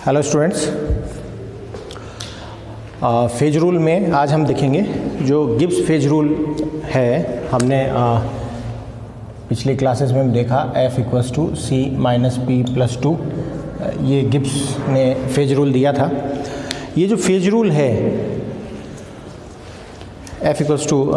Hello students, phase rule में आज हम देखेंगे जो गिब्स फेज रूल है। हमने पिछली क्लासेस में हम देखा F equals to C minus P plus 2, ये गिब्स ने फेज रूल दिया था। ये जो फेज रूल है F equals to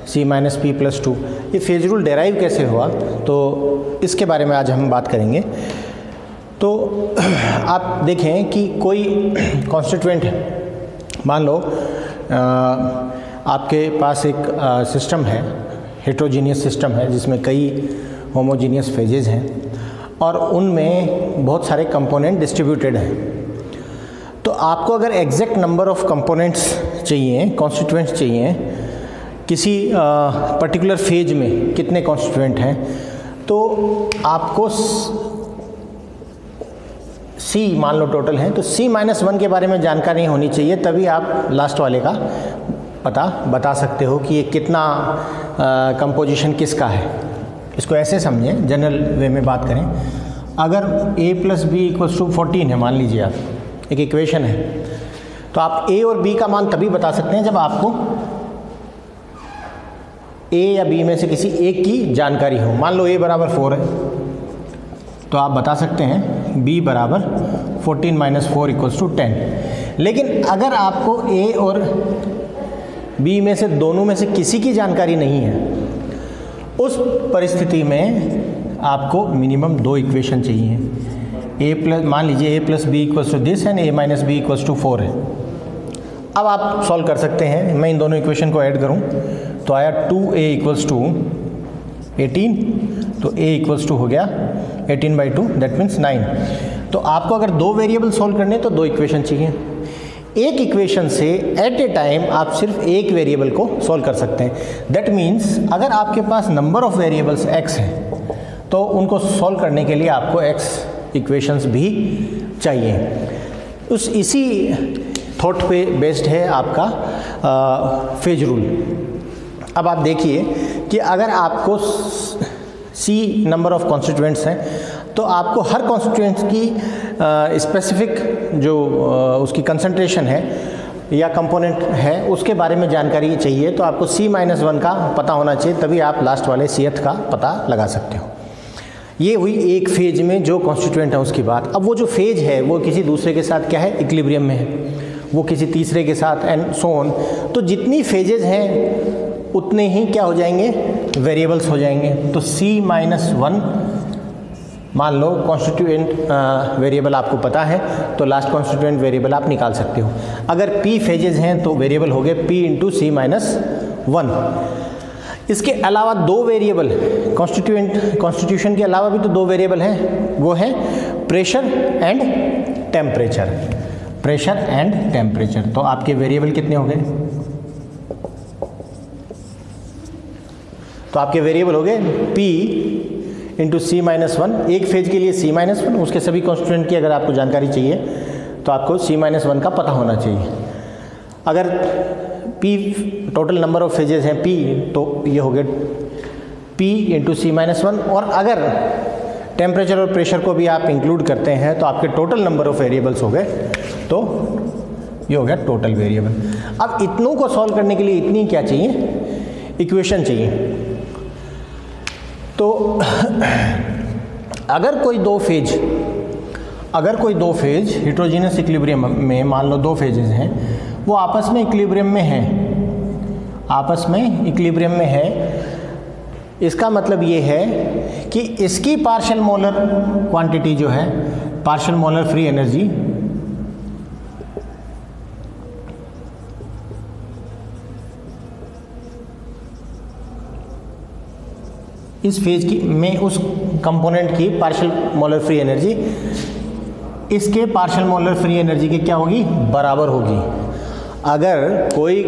C minus P plus 2, ये फेज रूल डेराइव कैसे हुआ, तो इसके बारे में आज हम बात करेंगे। तो आप देखें कि कोई कॉन्स्टिट्यूएंट, मान लो आपके पास एक सिस्टम है, हेट्रोजीनियस सिस्टम है जिसमें कई होमोजीनियस फेजेस हैं और उनमें बहुत सारे कंपोनेंट डिस्ट्रीब्यूटेड हैं। तो आपको अगर एग्जैक्ट नंबर ऑफ कंपोनेंट्स चाहिए, कॉन्स्टिट्यूएंट्स चाहिए, किसी पर्टिकुलर फेज में कितने कॉन्स्टिट्यूएंट हैं, तो आपको C मान लो टोटल है, तो C-1 के बारे में जानकारी होनी चाहिए, तभी आप लास्ट वाले का पता बता सकते हो कि ये कितना कंपोजिशन किसका है। इसको ऐसे समझें, जनरल वे में बात करें। अगर A plus B equals to 14 है, मान लीजिए आप, एक इक्वेशन है, तो आप A और B का मान तभी बता सकते हैं जब आपको A या B में से किसी एक की जानकारी हो। मान लो A बराबर 4 है, तो आप बता सकते हैं B बराबर 14 माइनस 4 इक्वल्स टू 10। लेकिन अगर आपको A और B में से दोनों में से किसी की जानकारी नहीं है, उस परिस्थिति में आपको मिनिमम 2 इक्वेशन चाहिए। A प्लस, मान लीजिए A plus B equals to this and A minus B equals to 4 है। अब आप सॉल्व कर सकते हैं। मैं इन दोनों इक्वेशन को ऐड करूं तो आया 2A इक्वल्स टू 18, तो A इक्वल्स टू हो गया 18/2, दैट मीन्स 9। तो आपको अगर 2 वेरिएबल सॉल्व करने तो 2 इक्वेशन चाहिए। एक इक्वेशन से एट ए टाइम आप सिर्फ एक वेरिएबल को सॉल्व कर सकते हैं। दैट मीन्स अगर आपके पास नंबर ऑफ वेरिएबल्स x हैं तो उनको सॉल्व करने के लिए आपको x इक्वेशंस भी चाहिए। इसी थॉट पे बेस्ड है आपका फेज रूल। अब आप देखिए कि अगर आपको C नंबर ऑफ कॉन्स्टिट्यूएंट्स हैं तो आपको हर कॉन्स्टिट्यूएंट्स की स्पेसिफिक जो उसकी कंसंट्रेशन है या कंपोनेंट है उसके बारे में जानकारी चाहिए। तो आपको C-1 का पता होना चाहिए, तभी आप लास्ट वाले Cth का पता लगा सकते हो। ये हुई एक फेज में जो कॉन्स्टिट्यूएंट है उसकी बात। अब वो जो फेज है वो किसी दूसरे के साथ क्या है, इक्विलिब्रियम में है, वो किसी तीसरे के साथ एंड सो ऑन। तो जितनी फेजेज हैं उतने ही क्या हो जाएंगे, वेरिएबल्स हो जाएंगे। तो C-1 मान लो कॉन्स्टिट्यूएंट वेरिएबल आपको पता है, तो लास्ट कॉन्स्टिट्यूएंट वेरिएबल आप निकाल सकते हो। अगर P फेजेस हैं तो वेरिएबल हो गए P इंटू C-1। इसके अलावा 2 वेरिएबल कॉन्स्टिट्यूशन के अलावा भी तो 2 वेरिएबल हैं, वो है pressure and temperature. Pressure and temperature, तो आपके वेरिएबल कितने हो गए, तो आपके वेरिएबल हो गए P इंटू C-1। एक फेज के लिए C-1, उसके सभी कॉन्स्टिट्यूएंट की अगर आपको जानकारी चाहिए तो आपको C-1 का पता होना चाहिए। अगर P total number of phases हैं P, तो ये हो गए P इंटू C-1। और अगर टेम्परेचर और प्रेशर को भी आप इंक्लूड करते हैं तो आपके टोटल नंबर ऑफ वेरिएबल्स हो गए, तो ये हो गया टोटल वेरिएबल। अब इतनों को सॉल्व करने के लिए इतनी क्या चाहिए, इक्वेशन चाहिए। तो अगर कोई दो फेज हेट्रोजीनियस इक्विलिब्रियम में, मान लो 2 फेजेस हैं, वो आपस में इक्विलिब्रियम में है, इसका मतलब ये है कि इसकी पार्शियल मोलर क्वांटिटी जो है, पार्शियल मोलर फ्री एनर्जी, इस फेज की में उस कंपोनेंट की पार्शियल मोलर फ्री एनर्जी इसके पार्शियल मोलर फ्री एनर्जी की क्या होगी, बराबर होगी। अगर कोई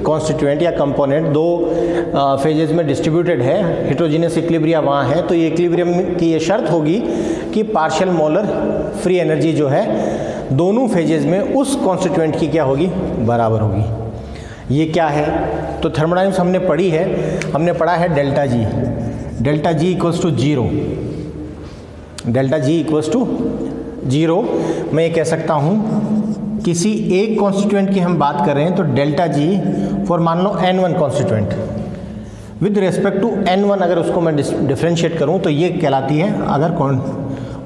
कॉन्स्टिट्यूएंट या कंपोनेंट 2 फेजेस में डिस्ट्रीब्यूटेड है, हेट्रोजीनियस इक्विलिब्रियम वहाँ है, तो ये इक्विलिब्रियम की ये शर्त होगी कि पार्शियल मोलर फ्री एनर्जी जो है दोनों फेजेस में उस कॉन्स्टिट्यूएंट की क्या होगी, बराबर होगी। ये क्या है, तो थर्मोडायनामिक्स हमने पढ़ी है, हमने पढ़ा है delta G equals to 0, delta G equals to zero, मैं ये कह सकता हूँ किसी एक कॉन्स्टिट्यूएंट की हम बात कर रहे हैं तो डेल्टा जी फॉर मान लो n1 constituent with respect to n1, अगर उसको मैं डिफ्रेंशिएट करूँ तो ये कहलाती है अगर कौन,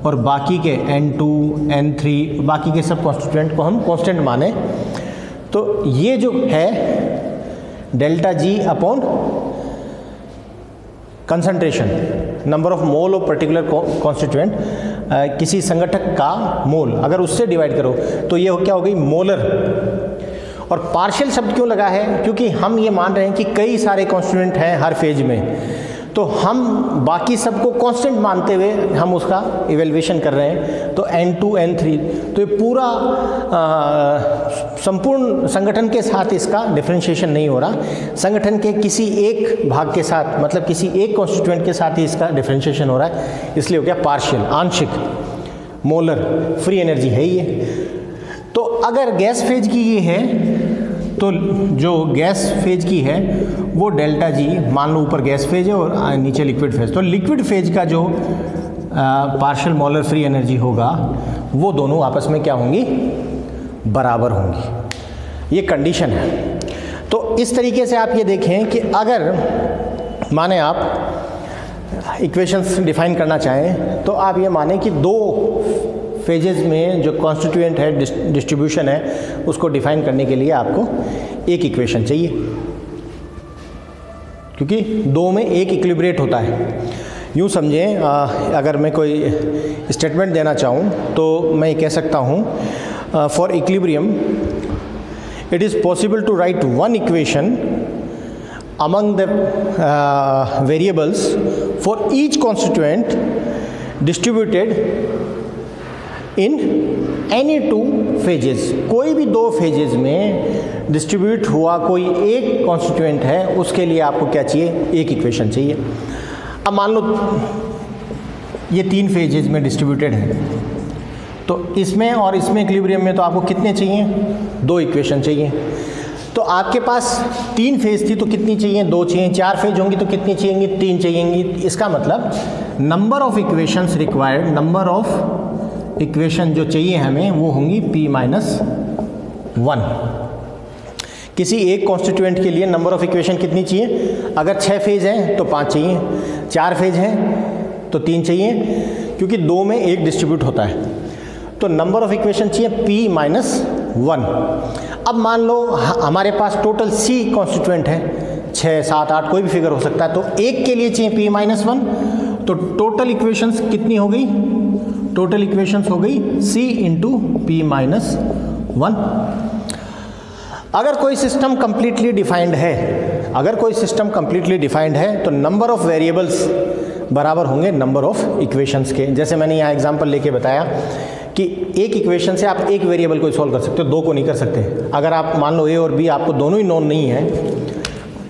और बाकी के n2 n3 बाकी के सब कॉन्स्टिट्यूएंट को हम कांस्टेंट माने तो ये जो है delta G upon concentration, number of mole of particular constituent, किसी संगठक का मोल अगर उससे डिवाइड करो तो ये क्या हो गई मोलर। और पार्शियल शब्द क्यों लगा है, क्योंकि हम ये मान रहे हैं कि कई सारे कॉन्स्टिट्यूएंट हैं हर फेज में, तो हम बाकी सबको कांस्टेंट मानते हुए हम उसका इवेल्युएशन कर रहे हैं। तो n2 n3 तो ये पूरा संपूर्ण संगठन के साथ इसका डिफरेंशिएशन नहीं हो रहा, संगठन के किसी एक भाग के साथ मतलब किसी एक कॉन्स्टिट्यूएंट के साथ ही इसका डिफरेंशिएशन हो रहा है, इसलिए हो गया पार्शियल, आंशिक, मोलर, फ्री एनर्जी है ये। तो अगर गैस फेज की ये है तो जो गैस फेज की है वो डेल्टा जी, मान लो ऊपर गैस फेज है और नीचे लिक्विड फेज, तो लिक्विड फेज का जो पार्शियल मोलर फ्री एनर्जी होगा वो दोनों आपस में क्या होंगी, बराबर होंगी। ये कंडीशन है। तो इस तरीके से आप ये देखें कि अगर माने आप इक्वेशंस डिफाइन करना चाहें तो आप ये माने कि दो फेजेस में जो कॉन्स्टिट्यूएंट है, डिस्ट्रीब्यूशन है, उसको डिफाइन करने के लिए आपको एक इक्वेशन चाहिए, क्योंकि दो में एक इक्विलिब्रेट होता है। यूँ समझें अगर मैं कोई स्टेटमेंट देना चाहूँ तो मैं ये कह सकता हूँ for equilibrium it is possible to write one equation among the variables for each constituent distributed in any two phases। कोई भी दो फेजेस में डिस्ट्रीब्यूट हुआ कोई एक कॉन्स्टिट्यूएंट है, उसके लिए आपको क्या चाहिए, एक इक्वेशन चाहिए। अब मान लो ये तीन फेजेस में डिस्ट्रीब्यूटेड है, तो इसमें और इसमें इक्विलिब्रियम में तो आपको कितने चाहिए, दो इक्वेशन चाहिए। तो आपके पास तीन फेज थी तो कितनी चाहिए, दो चाहिए। चार फेज होंगी तो कितनी चाहिएंगी, तीन चाहिएंगी। इसका मतलब number of equations required, number of equation जो चाहिए हमें वो होंगी p-1। किसी एक कॉन्स्टिट्यूएंट के लिए नंबर ऑफ इक्वेशन कितनी चाहिए, अगर 6 फेज हैं तो 5 चाहिए, 4 फेज हैं तो 3 चाहिए, क्योंकि दो में एक डिस्ट्रीब्यूट होता है। तो नंबर ऑफ इक्वेशन चाहिए p-1। अब मान लो हमारे पास टोटल c कॉन्स्टिट्यूएंट है, 6, 7, 8 कोई भी फिगर हो सकता है, तो एक के लिए चाहिए p-1। तो टोटल इक्वेशंस कितनी हो गई, टोटल इक्वेशंस हो गई c इंटू p-1। अगर कोई सिस्टम कंप्लीटली डिफाइंड है, अगर कोई सिस्टम कंप्लीटली डिफाइंड है तो नंबर ऑफ वेरिएबल्स बराबर होंगे नंबर ऑफ इक्वेशंस के। जैसे मैंने यहाँ एग्जांपल लेके बताया कि एक इक्वेशन से आप एक वेरिएबल को सॉल्व कर सकते हो, दो को नहीं कर सकते। अगर आप मान लो a और b आपको दोनों ही नोन नहीं है,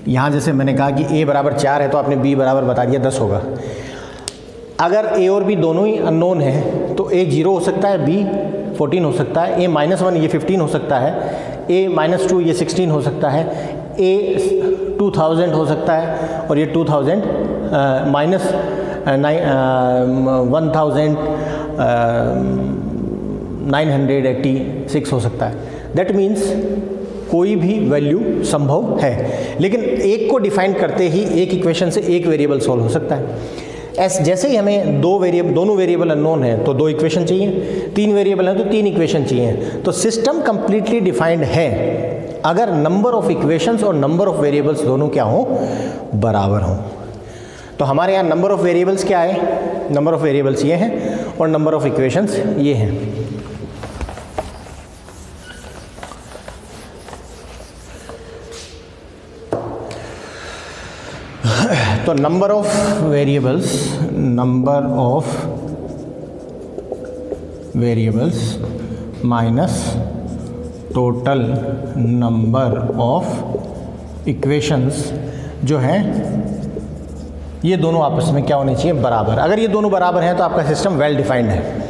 यहाँ जैसे मैंने कहा कि a बराबर 4 है तो आपने b बराबर बता दिया 10 होगा। अगर a और b दोनों ही अननोन है तो a 0 हो सकता है, b 14 हो सकता है, a-1 ये 15 हो सकता है, a-2 ये 16 हो सकता है, a 2000 हो सकता है और ये 2000 माइनस 1986 हो सकता है। दैट मीन्स कोई भी वैल्यू संभव है, लेकिन एक को डिफाइन करते ही एक इक्वेशन से एक वेरिएबल सॉल्व हो सकता है। जैसे ही हमें दोनों वेरिएबल अननोन है तो दो इक्वेशन चाहिए, तीन वेरिएबल है तो तीन इक्वेशन चाहिए। तो सिस्टम कंप्लीटली डिफाइंड है अगर नंबर ऑफ इक्वेशंस और नंबर ऑफ वेरिएबल्स दोनों क्या हो, बराबर हों। तो हमारे यहाँ नंबर ऑफ वेरिएबल्स क्या है, नंबर ऑफ वेरिएबल्स ये हैं और नंबर ऑफ इक्वेशंस ये हैं। तो number of variables minus total number of equations जो है ये दोनों आपस में क्या होने चाहिए, बराबर। अगर ये दोनों बराबर हैं तो आपका सिस्टम वेल डिफाइंड है।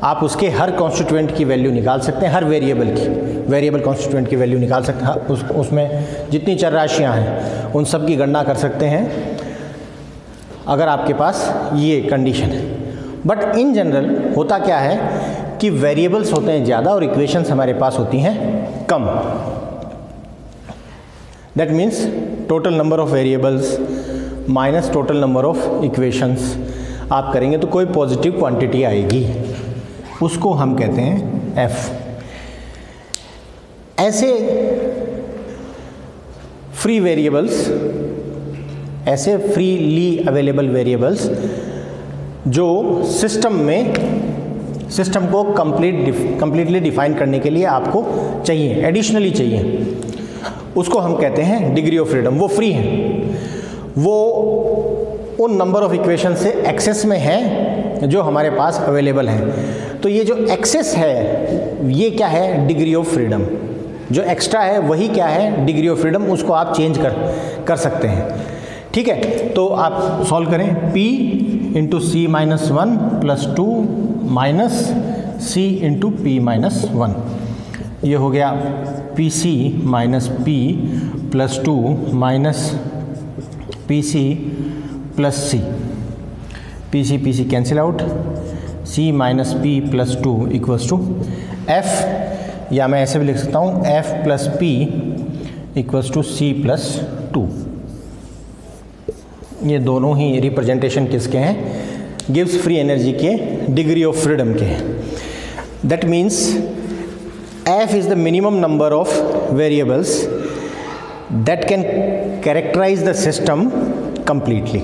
आप उसके हर कॉन्स्टिट्यूएंट की वैल्यू निकाल सकते हैं, हर वेरिएबल कॉन्स्टिट्यूएंट की वैल्यू निकाल सकते हैं, उसमें जितनी चर राशियाँ हैं उन सब की गणना कर सकते हैं अगर आपके पास ये कंडीशन है। बट इन जनरल होता क्या है कि वेरिएबल्स होते हैं ज़्यादा और इक्वेशंस हमारे पास होती हैं कम। That means total number of variables minus total number of equations आप करेंगे तो कोई पॉजिटिव क्वांटिटी आएगी, उसको हम कहते हैं एफ। ऐसे फ्री वेरिएबल्स, ऐसे फ्रीली अवेलेबल वेरिएबल्स जो सिस्टम को कंप्लीटली डिफाइन करने के लिए आपको चाहिए, एडिशनली चाहिए, उसको हम कहते हैं डिग्री ऑफ फ्रीडम। वो फ्री हैं, वो उन नंबर ऑफ इक्वेशन से एक्सेस में है जो हमारे पास अवेलेबल हैं। तो ये जो एक्सेस है ये क्या है, डिग्री ऑफ फ्रीडम। जो एक्स्ट्रा है वही क्या है, डिग्री ऑफ फ्रीडम, उसको आप चेंज कर सकते हैं। ठीक है, तो आप सॉल्व करें, p into c minus one plus two minus c into p minus one, ये हो गया p c minus P plus two minus p c plus c, p c cancel out, c minus P plus two equals to f, या मैं ऐसे भी लिख सकता हूँ f plus p equals to c plus two. ये दोनों ही रिप्रेजेंटेशन किसके हैं, गिव्स फ्री एनर्जी के डिग्री ऑफ फ्रीडम के हैं। That means F is the minimum number of variables that can characterize the system completely.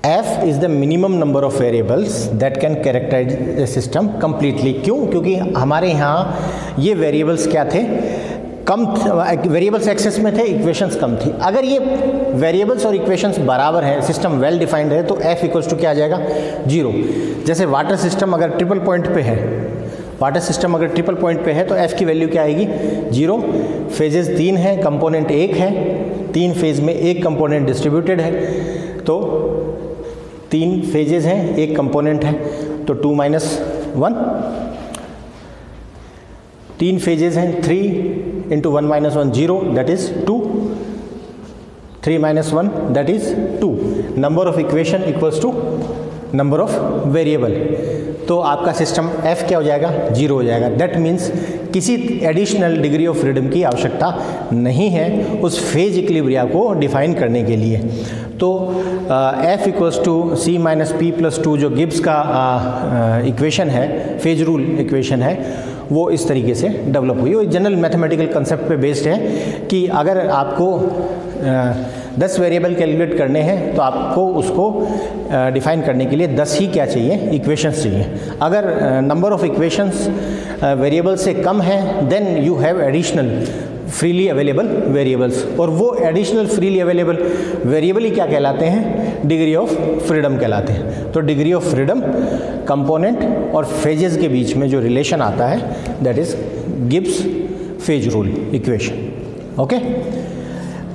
F is the minimum number of variables that can characterize the system completely. क्यों? क्योंकि हमारे यहाँ ये variables क्या थे, कम, variables access में थे, equations कम थी। अगर ये वेरिएबल्स और इक्वेशंस बराबर हैं, सिस्टम वेल डिफाइंड है, तो F इक्वल्स टू क्या आ जाएगा, 0। जैसे वाटर सिस्टम अगर ट्रिपल पॉइंट पे है, तो F की वैल्यू क्या आएगी, 0। फेजेस 3 हैं, कंपोनेंट 1 है, 3 फेज में एक कंपोनेंट डिस्ट्रीब्यूटेड है, तो 3 फेजेस हैं, एक कंपोनेंट है, तो 2 माइनस 1, 3 फेजेस हैं, 3 into 1 minus 1 0, that is 2, 3 minus 1 that is 2। Number of equation equals to number of variable, तो आपका सिस्टम F क्या हो जाएगा, 0 हो जाएगा। दैट मीन्स किसी एडिशनल डिग्री ऑफ फ्रीडम की आवश्यकता नहीं है उस फेज इक्विलिब्रिया को डिफाइन करने के लिए। तो F equals to C minus P plus two जो गिब्स का इक्वेशन है, फेज रूल इक्वेशन है, वो इस तरीके से डेवलप हुई। वो जनरल मैथमेटिकल कंसेप्ट पे बेस्ड है कि अगर आपको 10 वेरिएबल कैलकुलेट करने हैं तो आपको उसको डिफाइन करने के लिए 10 ही क्या चाहिए, इक्वेशंस चाहिए। अगर नंबर ऑफ इक्वेशंस वेरिएबल से कम है, then you have additional freely available variables, और वो एडिशनल फ्रीली अवेलेबल वेरिएबल ही क्या कहलाते हैं, डिग्री ऑफ फ्रीडम कहलाते हैं। तो डिग्री ऑफ फ्रीडम कंपोनेंट और फेजेस के बीच में जो रिलेशन आता है, that is Gibbs phase rule equation. Okay,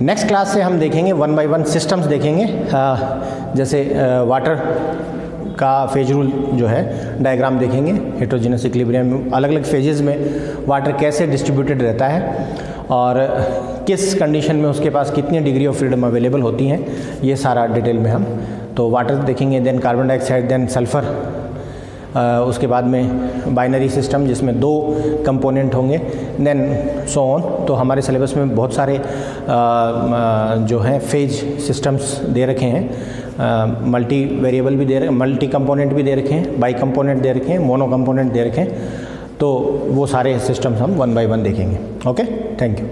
next class से हम देखेंगे 1 बाय 1 सिस्टम्स देखेंगे, जैसे वाटर का फेज रूल जो है डायग्राम देखेंगे, हेटेरोजेनस इक्विलिब्रियम में अलग अलग फेजेस में वाटर कैसे डिस्ट्रीब्यूटेड रहता है और किस कंडीशन में उसके पास कितनी डिग्री ऑफ फ्रीडम अवेलेबल होती हैं, ये सारा डिटेल में हम तो वाटर देखेंगे, then carbon dioxide, then sulphur, उसके बाद में बाइनरी सिस्टम जिसमें 2 कंपोनेंट होंगे, देन सो ऑन। तो हमारे सिलेबस में बहुत सारे जो हैं फेज सिस्टम्स दे रखे हैं, मल्टी वेरिएबल भी मल्टी कंपोनेंट भी दे रखे हैं, बाई कंपोनेंट दे रखे हैं, मोनो कंपोनेंट दे रखे हैं। तो वो सारे सिस्टम्स हम 1 बाय 1 देखेंगे। Okay, thank you.